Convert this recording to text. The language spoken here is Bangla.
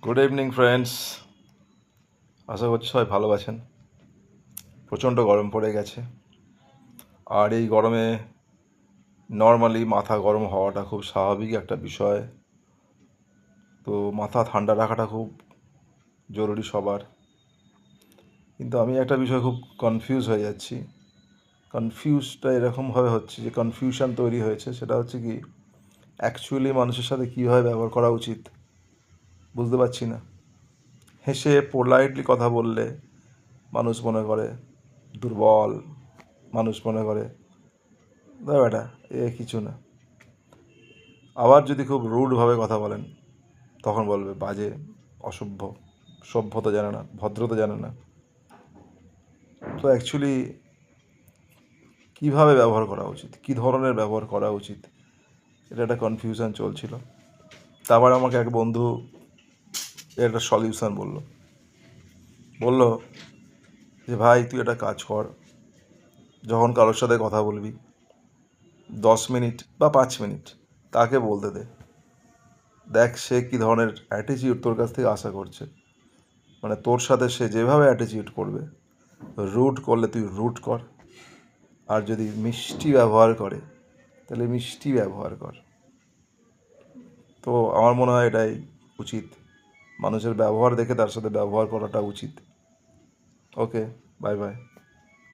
গুড ইভিনিং ফ্রেন্ডস, আশা করছি সবাই ভালো আছেন। প্রচণ্ড গরম পড়ে গেছে, আর এই গরমে নর্মালি মাথা গরম হওয়াটা খুব স্বাভাবিক একটা বিষয়। তো মাথা ঠান্ডা রাখাটা খুব জরুরি সবার। কিন্তু আমি একটা বিষয় খুব কনফিউজ হয়ে যাচ্ছি। কনফিউজটা এরকমভাবে হচ্ছে যে কনফিউশন তৈরি হয়েছে, সেটা হচ্ছে কি অ্যাকচুয়ালি মানুষের সাথে কীভাবে ব্যবহার করা উচিত বুঝতে পারছি না। হেসে পোলাইটলি কথা বললে মানুষ মনে করে দুর্বল, মানুষ মনে করে ব্যাটা কিছু না। আবার যদি খুব রুডভাবে কথা বলেন তখন বলবে বাজে, অসভ্য, সভ্যতা জানে না, ভদ্রতা জানে না। তো অ্যাকচুয়ালি কীভাবে ব্যবহার করা উচিত, কী ধরনের ব্যবহার করা উচিত, এটা একটা কনফিউশন চলছিল। তারপর আমাকে এক বন্ধু এর একটা সলিউশন বলল যে ভাই তুই একটা কাজ কর, যখন কারোর সাথে কথা বলবি 10 মিনিট বা 5 মিনিট তাকে বলতে দে, দেখ সে কী ধরনের অ্যাটিচিউড তোর কাছ থেকে আশা করছে। মানে তোর সাথে সে যেভাবে অ্যাটিচিউড করবে, রুট করলে তুই রুট কর, আর যদি মিষ্টি ব্যবহার করে তাহলে মিষ্টি ব্যবহার কর। তো আমার মনে হয় এটাই উচিত, মানুষের ব্যবহার দেখে তার সাথে ব্যবহার করাটা উচিত। ওকে, বাই বাই।